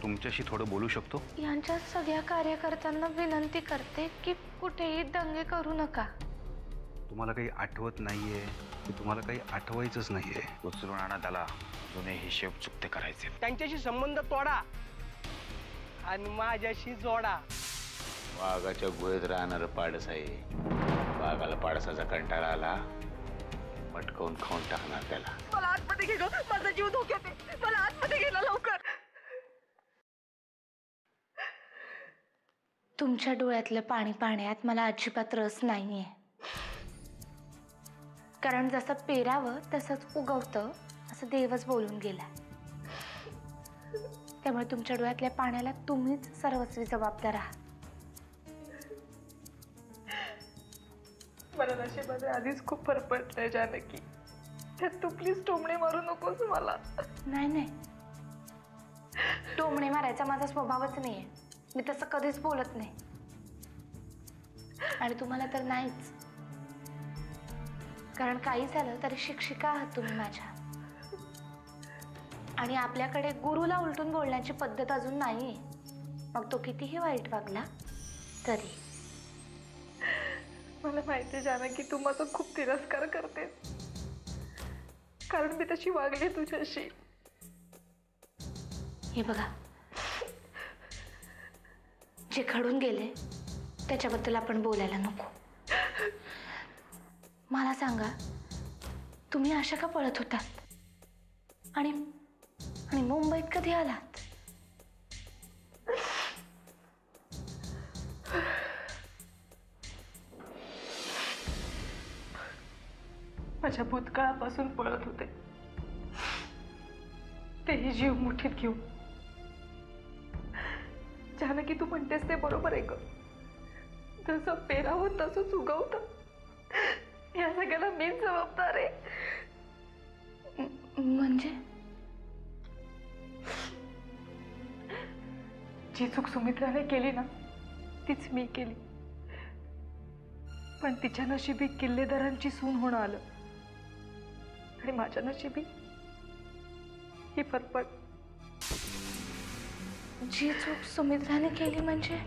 तुमच्याशी थोडं बोलू शकतो? यांच्या सगळ्या कार्यकर्त्यांना विनंती करते की कुठेही दंगे करू नका. तुम्हाला काही आठवत नाहीये की तुम्हाला काही आठवायचंच नाहीये. उचलून आणा त्याला, जुने हिशेब चुकते करायचे. त्यांच्याशी संबंध तोडा आणि माझ्याशी जोडा. वाघाच्या गुहेत राहणार पाडस आहे. वाघाला पाडसाचा कंटाळा आला, पटकवून खाऊन टाकणार त्याला. मला आतमध्ये घे ग, माझा जीव धोक्यात आहे. मला आतमध्ये गेला लवकर. तुमच्या डोळ्यातलं पाणी पाण्यात मला अजिबात रस नाहीये. कारण जसं पेरावं तसंच उगवतं असं देवच बोलून गेला. त्यामुळे तुमच्या डोळ्यातल्या पाण्याला तुम्हीच सर्वस्वी जबाबदार आहात. मला नशिबाचे आधीच खूप फरक पडलाय जानकी. त्यात तू प्लीज टोमणे मारू नकोस मला. नाही नाही, टोमणे मारायचा माझा स्वभावच नाहीये. मी तसं कधीच बोलत नाही. आणि तुम्हाला तर नाहीच. कारण काही झालं तरी शिक्षिका आहात तुम्ही माझ्या. आणि आपल्याकडे गुरुला उलटून बोलण्याची पद्धत अजून नाहीये. मग तो कितीही वाईट वागला तरी. मला माहिती आहे जानकी, तू माझा खूप तिरस्कार करतेस. कारण मी तशी वागले तुझ्याशी. हे बघा, जे घडून गेले त्याच्याबद्दल आपण बोलायला नको. मला सांगा, तुम्ही अशा का पळत होतात? आणि मुंबईत कधी आलात? माझ्या भूतकाळापासून पळत होते, तेही जीव मुठीत घेऊन. जानकी, तू म्हणतेस ते बरोबर आहे ग. जसं पेरावं तसंच उगवतं. या सगळ्याला मीच जबाबदार आहे. म्हणजे जी चूक सुमित्राने केली ना, तीच मी केली. पण तिच्या नशिबी किल्लेदारांची सून होणं आलं आणि माझ्या नशिबी ही फरफट. जी चूक सुमित्राने केली म्हणजे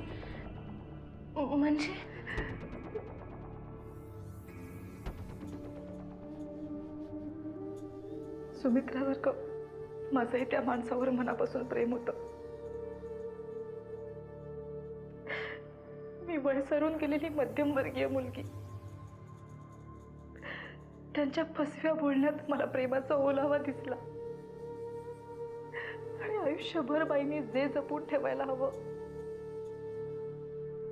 सुमित्रासारखं माझंही त्या माणसावर मनापासून प्रेम होतं. मी वयसरून गेलेली मध्यमवर्गीय मुलगी. त्यांच्या फसव्या बोलण्यात मला प्रेमाचा ओलावा दिसला. आणि आयुष्यभर बाईंनी जे जपून ठेवायला हवं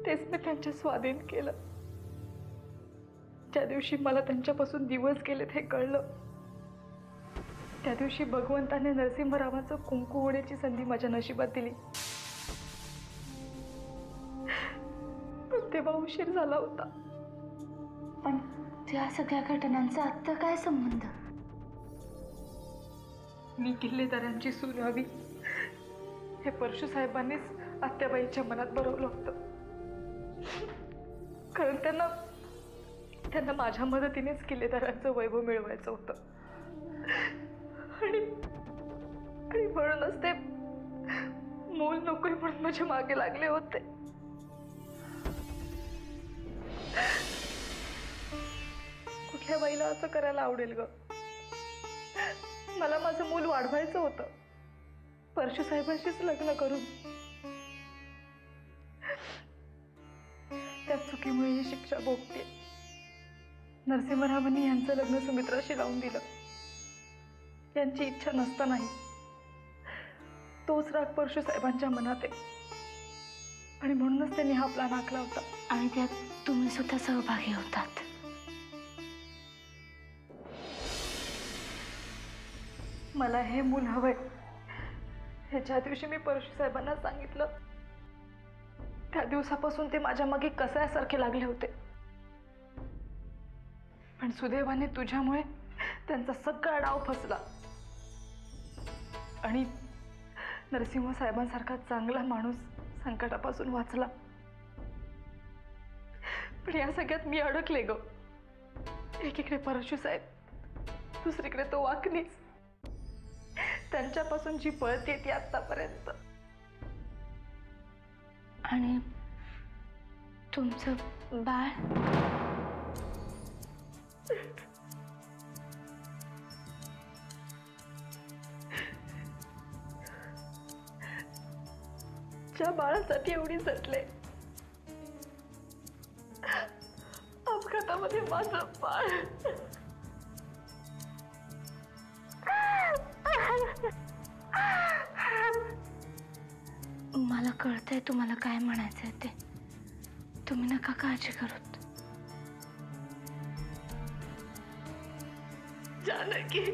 तेच मी त्यांच्या स्वाधीन केलं. ज्या दिवशी मला त्यांच्यापासून दिवस गेलेत हे कळलं, त्या दिवशी भगवंताने नरसिंहरावांचं कुंकू होण्याची संधी माझ्या नशिबात दिली. पण तेव्हा उशीर झाला होता. पण त्या सगळ्या घटनांचा आता काय संबंध? मी किल्लेदारांची सून व्हावी हे परशू साहेबांनीच आत्याबाईच्या मनात भरवलं होतं. कारण त्यांना माझ्या मदतीनेच किल्लेदारांचं वैभव मिळवायचं होतं. आणि म्हणूनच ते मूल नकोय म्हणून माझ्या मागे लागले होते. कुठल्या बाईला असं करायला आवडेल ग? मला माझं मूल वाढवायचं होतं, परशू साहेबांशीच लग्न करून. त्या चुकीमुळे ही शिक्षा भोगते. नरसिंहरावांनी यांचं लग्न सुमित्राशी लावून दिलं. यांची इच्छा नसतानाही तोच राग परशू साहेबांच्या मनात आहे. आणि म्हणूनच त्यांनी हा प्लॅन आखला होता. आणि त्यात तुम्ही सुद्धा सहभागी होतात. मला हे मूल हवंय हे ज्या दिवशी मी परशू साहेबांना सांगितलं, त्या दिवसापासून ते माझ्या मागे कसायासारखे लागले होते. पण सुदैवाने तुझ्यामुळे त्यांचा सगळा डाव फसला. आणि नरसिंह साहेबांसारखा चांगला माणूस संकटापासून वाचला. पण या सगळ्यात मी अडकले ग. एकीकडे परशू साहेब, दुसरीकडे तो वाकणीच. त्यांच्यापासून जी पळते ती आतापर्यंत. आणि तुमचं बाळ? ज्या बाळासाठी एवढी झटले, अपघातामध्ये माझं बाळ. मला कळतंय तुम्हाला काय म्हणायचंय ते. तुम्ही नका काळजी करूत. जानकी,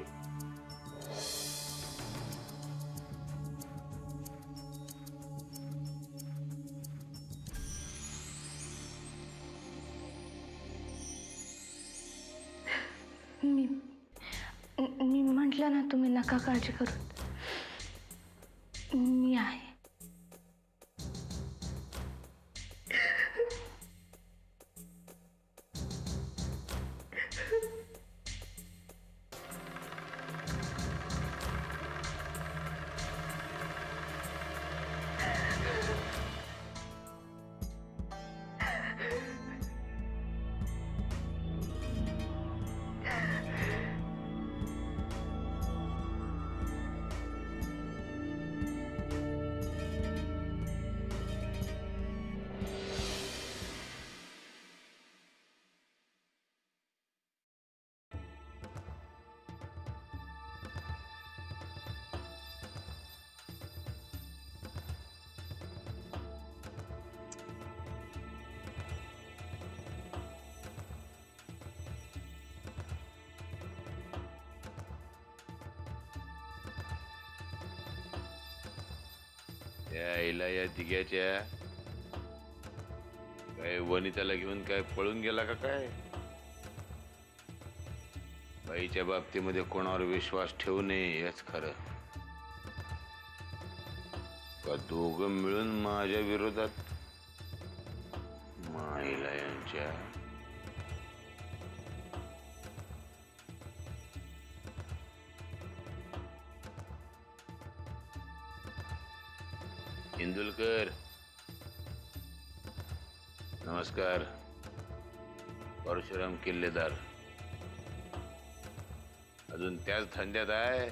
मी म्हटलं ना, तुम्ही नका काळजी करूत. मी आहे. त्या आईला या दिग्याच्या काय वनिताला घेऊन काय पळून गेला का काय? बाईच्या बाबतीमध्ये कोणावर विश्वास ठेवू नये हेच खरं. का दोघं मिळून माझ्या विरोधात? माईला यांच्या इंदुलकर, नमस्कार. परशुराम किल्लेदार अजून त्याच धंद्यात आहे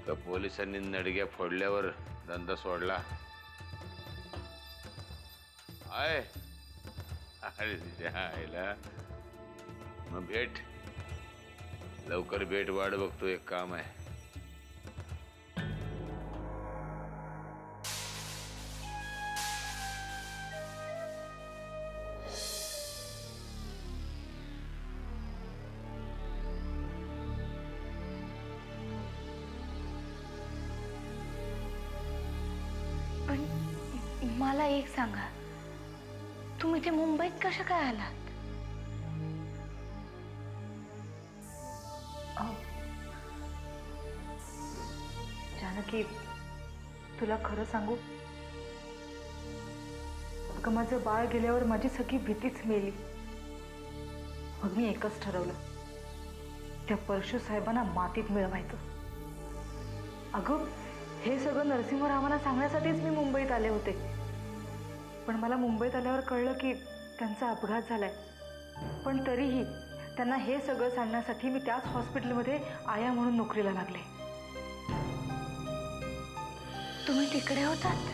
का पोलिसांनी नडग्या फोडल्यावर धंदा सोडला आहे? अरे जायला मग भेट, लवकर भेट, वाट बघतो. एक काम आहे. मला एक सांगा, तुम्ही ते मुंबईत कशा काय आलात? जानकी, तुला खरं सांगू, अगं माझं बाळ गेल्यावर माझी सगळी भीतीच मेली. मग मी एकच ठरवलं, त्या परशु साहेबांना मातीत मिळवायचं. अगं हे सगळं नरसिंहरावांना सांगण्यासाठीच मी मुंबईत आले होते. पण मला मुंबईत आल्यावर कळलं की त्यांचा अपघात झालाय. पण तरीही त्यांना हे सगळं सांगण्यासाठी मी त्याच हॉस्पिटलमध्ये आया म्हणून नोकरीला लागले. तुम्ही तिकडे होतात?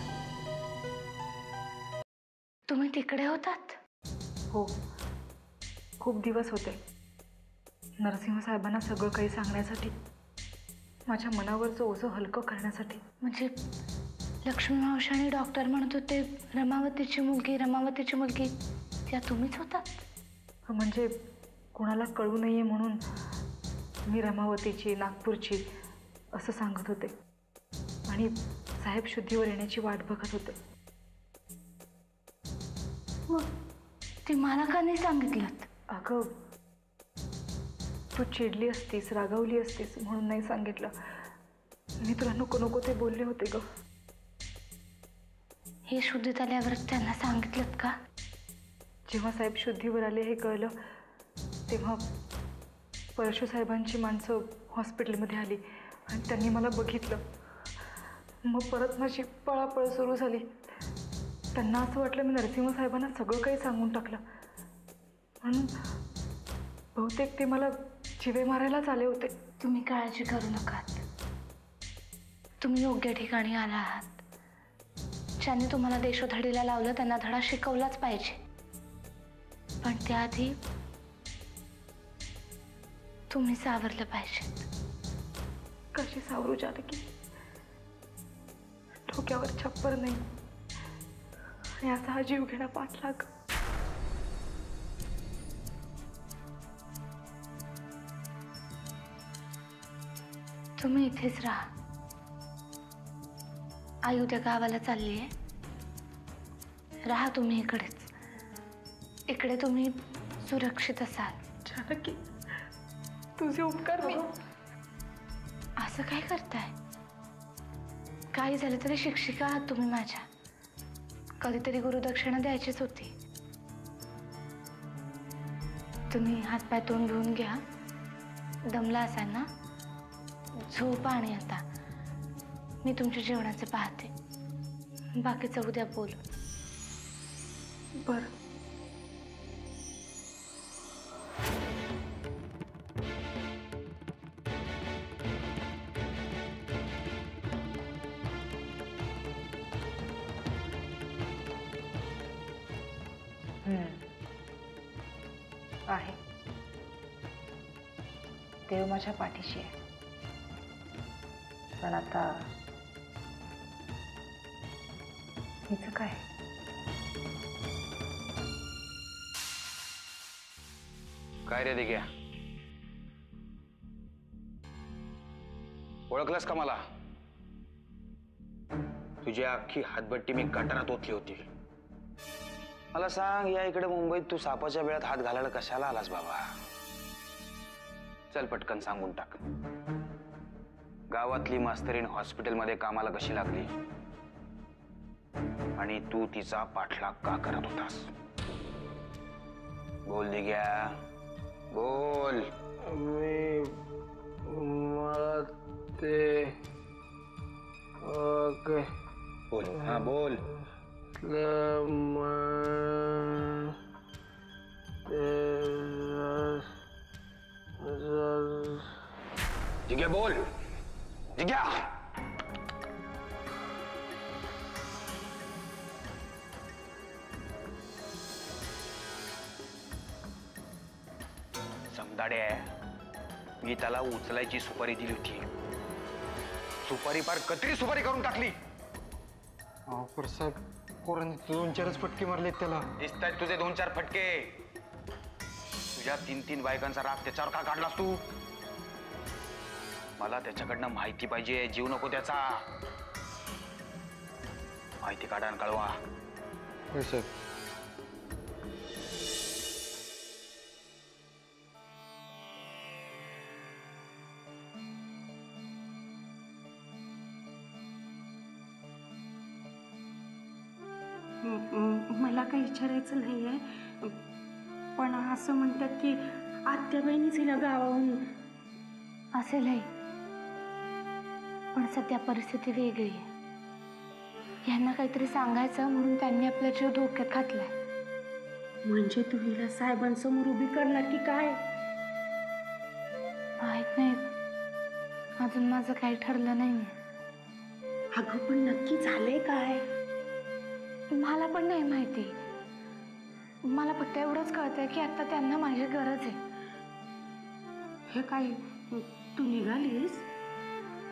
तुम्ही तिकडे होतात? हो, खूप दिवस होते. नरसिंह साहेबांना सगळं काही सांगण्यासाठी, माझ्या मनावरचं ओझं हलकं करण्यासाठी. म्हणजे लक्ष्मी मावशी आणि डॉक्टर म्हणत होते रमावतीची मुलगी त्या तुम्हीच होतात? म्हणजे कोणाला कळू नये म्हणून मी रमावतीची, नागपूरची असं सांगत होते. आणि साहेब शुद्धीवर येण्याची वाट बघत होते. मग ती मला का नाही सांगितलं? अगं तू चिडली असतीस, रागावली असतीस म्हणून नाही सांगितलं. मी तुला नको नको ते बोलले होते ग. हे शुद्धीत आल्यावर त्यांना सांगितलं का? जेव्हा साहेब शुद्धीवर आले हे कळलं तेव्हा परशु साहेबांची माणसं हॉस्पिटलमध्ये आली आणि त्यांनी मला बघितलं. मग परत माझी पळापळ सुरू झाली. त्यांना असं वाटलं मी नरसिंह साहेबांना सगळं काही सांगून टाकलं, म्हणून बहुतेक ते मला जिवे मारायलाच आले होते. तुम्ही काळजी करू नका. तुम्ही योग्य ठिकाणी आला आहात. ज्यांनी तुम्हाला देशोधडीला लावलं त्यांना धडा शिकवलाच पाहिजे, पण त्याआधी तुम्ही सावरलं पाहिजे. कशी सावरू जानकी? डोक्यावर छप्पर नाही आणि असा हा जीव घेणा पाठलाग. तुम्ही इथेच राहा. आई उद्या गावाला चालली आहे. राहा तुम्ही इकडेच. इकडे तुम्ही सुरक्षित असाल. जानकी, तुझे उपकार मी. असं काय करताय? काही झालं तरी शिक्षिका आहात तुम्ही माझ्या. कधीतरी गुरुदक्षिणा द्यायचीच होती. तुम्ही हातपाय तोंड धुवून घ्या. दमला असाल ना? झोपा आणि आता मी तुमच्या जेवणाचे पाहते. बाकीचं उद्या बोलू. बरं. आहे. देव माझ्या पाठीशी आहे. पण आता हिचं काय? काय रे दिग्या, ओळखलंस का मला? तुझी अख्खी हातभट्टी मी गटारात ओतली होती. मला सांग, या इकडे मुंबईत तू सापाच्या वेळात हात घालायला कशाला आलास बाबा? चल पटकन सांगून टाक. गावातली मास्तरीण हॉस्पिटलमध्ये कामाला कशी लागली आणि तू तिचा पाठलाग का करत होतास? बोल दिग्या, बोल. मला ते बोल, हा बोल. जिग्या बोल, जिग्या. समदाडे, मी त्याला उचलायची सुपारी दिली होती. सुपारी पार कत्री सुपारी करून टाकली. साहेब, पोरांनी 2-4च फटके मारलेत त्याला. दिसतायत तुझे 2-4 फटके. तुझ्या 3-3 बायकांचा राग त्याच्यावर का काढलास तू? मला त्याच्याकडनं माहिती पाहिजे. जीव नको त्याचा. माहिती काढा आणि कळवा. होय साहेब. मला काही विचारायचं नाहीये, पण असं म्हणतात की आत्याबाईंनीच हिला गावाहून. असेलही, पण सध्या परिस्थिती वेगळी आहे. यांना काहीतरी सांगायचं म्हणून त्यांनी आपला जीव धोक्यात घातलाय. म्हणजे तू हिला साहेबांसमोर उभी करणार की काय? माहित नाही, अजून माझं काही ठरलं नाही. अगं पण नक्की झालंय काय? मला पण नाही माहिती. मला फक्त एवढंच कळतंय की आता त्यांना माझी गरज आहे. हे काय, तू निघालीस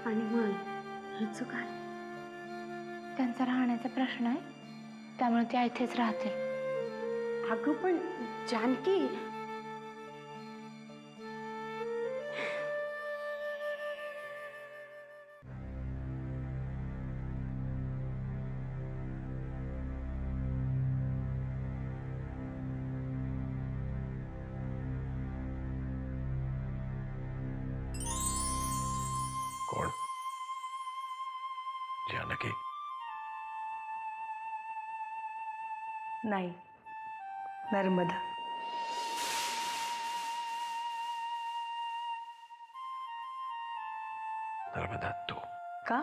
आणि मग हिचं काय? त्यांचा राहण्याचा प्रश्न आहे, त्यामुळे ते इथेच राहतील. अगं पण जानकी, कोण? जानकी? नाही, नर्मदा. नर्मदा तू? का?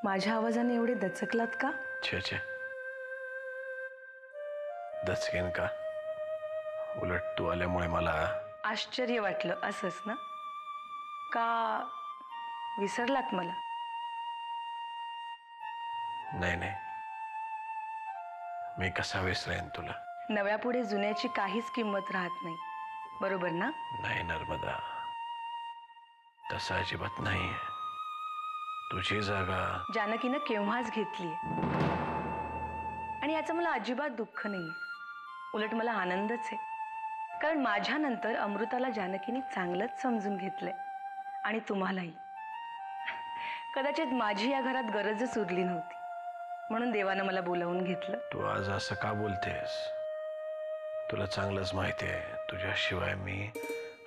माझ्या आवाजाने एवढे दचकलात का? छे छे, दचकेन का? उलट तू आल्यामुळे मला आश्चर्य वाटलं असंच ना? का विसरलात मला? नाही नाही, मी कसा विसरेन तुला? नव्यापुढे जुन्याची काहीच किंमत राहत नाही, बरोबर ना? नाही नर्मदा, तसं अजिबात नाही. तुझी जागा जानकीनं केव्हाच घेतलीये आणि याचं मला अजिबात दुःख नाहीये. उलट मला आनंदच आहे, कारण माझ्यानंतर अमृताला जानकीने चांगलंच समजून घेतलंय आणि तुम्हालाही. कदाचित माझी या घरात गरजच उरली नव्हती, म्हणून देवानं मला बोलावून घेतलं. तू आज असं का बोलतेस? तुला चांगलंच माहिती आहे, तुझ्याशिवाय मी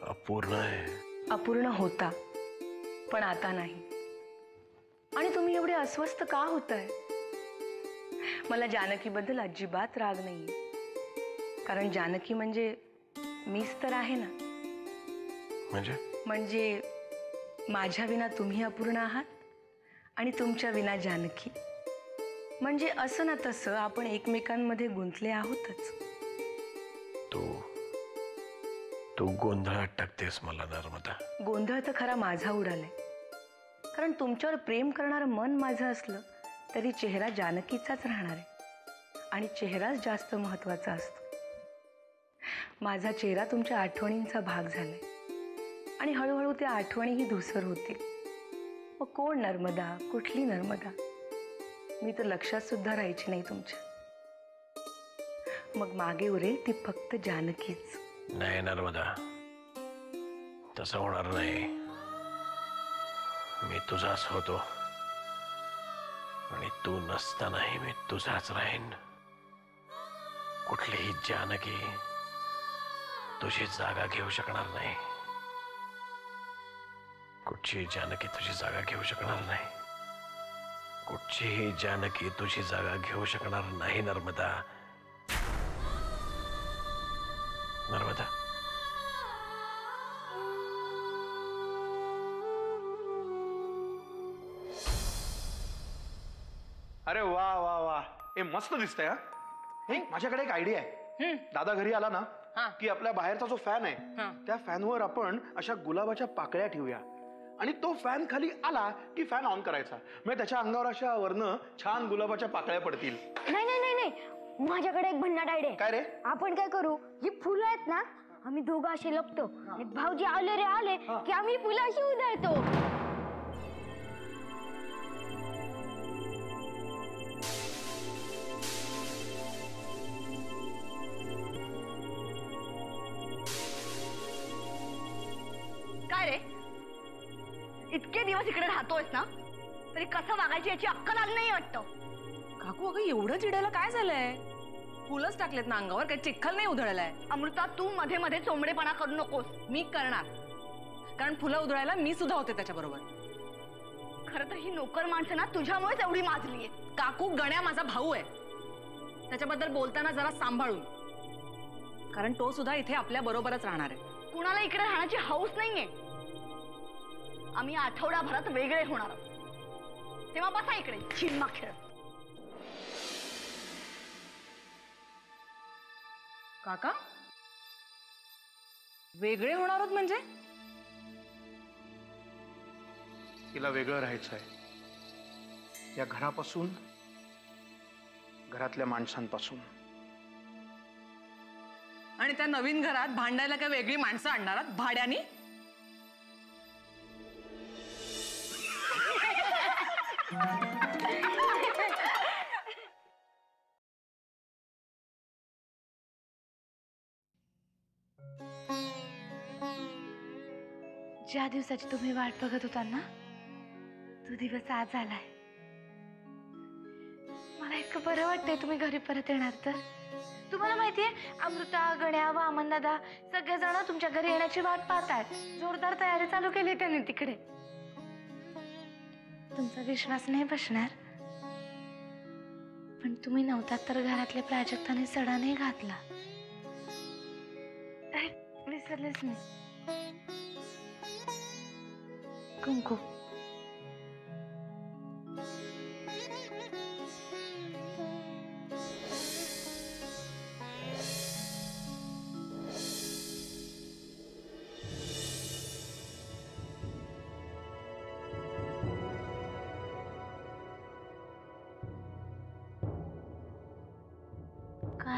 अपूर्ण आहे. अपूर्ण होता, पण आता नाही. आणि तुम्ही एवढे अस्वस्थ का होताय? मला जानकीबद्दल अजिबात राग नाहीये, कारण जानकी म्हणजे मीच तर आहे ना. म्हणजे माझ्या विना तुम्ही अपूर्ण आहात आणि तुमच्या विना जानकी. म्हणजे असं ना तसं आपण एकमेकांमध्ये गुंतले आहोतच. तू गोंधळात टाकतेस मला नर्मदा. गोंधळ तर खरा माझा उडालाय, कारण तुमच्यावर प्रेम करणारं मन माझं असलं तरी चेहरा जानकीचाच राहणार आहे आणि चेहराच जास्त महत्वाचा असतो. माझा चेहरा तुमच्या आठवणींचा भाग झालाय आणि हळूहळू त्या आठवणीही धुसर होतील. मग कोण नर्मदा, कुठली नर्मदा? मी तर लक्षात सुद्धा राहायची नाही तुमच्या. मग मागे उरेल ती फक्त जानकीच. नाही नर्मदा, तसं होणार नाही. मी तुझाच होतो आणि तू नसतानाही मी तुझाच राहीन. कुठलीही जानकी तुझी जागा घेऊ शकणार नाही. कुठची जानकी तुझी जागा घेऊ शकणार नाही. कुठचीही जानकी तुझी जागा घेऊ शकणार नाही नर्मदा. नर्मदा, अरे वा वा वा, हे मस्त दिसतंय. हा हे माझ्याकडे एक आयडिया आहे. दादा घरी आला ना की आपल्या बाहेरचा जो फॅन आहे त्या फॅनवर आपण अशा गुलाबाच्या पाकळ्या ठेवूया आणि तो फॅन खाली आला की फॅन ऑन करायचा. म्हणजे त्याच्या अंगावर अशा वरनं छान गुलाबाच्या पाकळ्या पडतील. नाही नाही नाही नाही, माझ्याकडे एक भन्नाट आयडिया आहे. काय रे? आपण काय करू, ही फुलं आहेत ना, आम्ही दोघं असे लपतो आणि भाऊजी आले रे आले की आम्ही फुलं अशी उधळतो. काय रे, इतके दिवस इकडे राहतोयस ना, तरी कसं वागायची याची अक्कल आली नाही वाटतं. काकू, अगं एवढं चिडायला काय झालंय? फुलंच टाकलेत ना अंगावर, काही चिखल नाही उधळलाय. अमृता, तू मध्ये मध्ये चोंबडेपणा करू नकोस. मी करणार, कारण फुलं उधळायला मी सुद्धा होते त्याच्याबरोबर. खरं तर ही नोकर माणसं ना तुझ्यामुळेच एवढी माजलीये. काकू, गण्या माझा भाऊ आहे, त्याच्याबद्दल बोलताना जरा सांभाळून, कारण तो सुद्धा इथे आपल्या बरोबरच राहणार आहे. कुणाला इकडे राहण्याची हौस नाहीये. आम्ही आठवडाभरात वेगळे होणार आहोत, तेव्हा बसा इकडे चिन्मा खेळ. काका, वेगळे होणार आहोत म्हणजे? तिला वेगळं राहायचंय या घरापासून, घरातल्या माणसांपासून. आणि त्या नवीन घरात भांडायला काय वेगळी माणसं आणणार आहात भाड्यानी? ज्या दिवसाची तुम्ही वाट बघत होता ना, तो दिवस आज आलाय. मला इतकं बरं वाटतंय तुम्ही घरी परत येणार तर. तुम्हाला माहितीये, अमृता, गण्या व दादा सगळेजण तुमच्या घरी येण्याची वाट पाहतायत. जोरदार तयारी चालू केली त्यांनी तिकडे. तुमचा विश्वास नाही बसणार, पण तुम्ही नव्हतात तर घरातल्या प्राजक्ताने सडा नाही घातला. विसरलेच नाही. कुंकू.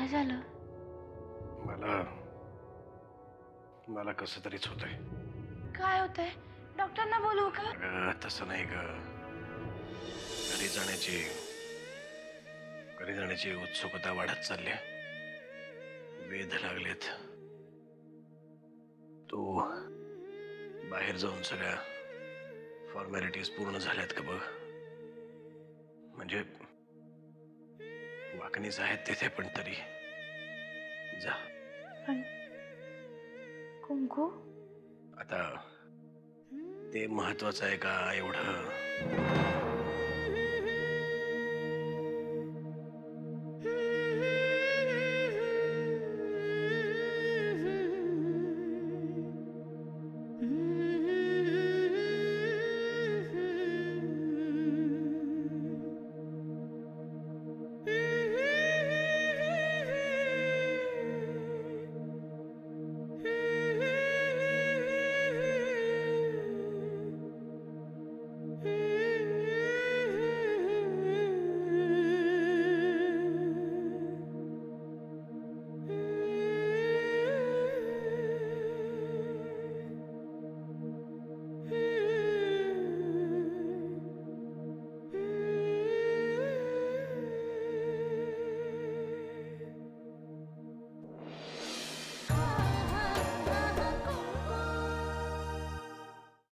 काय झालं? मला मला कसं तरीच होतंय. काय होतंय? डॉक्टरना बोलवू का? अगं, तसं नाही ग. घरी जाण्याची उत्सुकता वाढत चालली. वेध लागलेत. तू बाहेर जाऊन सगळ्या फॉर्मॅलिटीज पूर्ण झाल्यात का बघ. म्हणजे वाकणीच आहेत तिथे, पण तरी जा. पण कुंकू? आता ते महत्वाचं आहे का एवढं?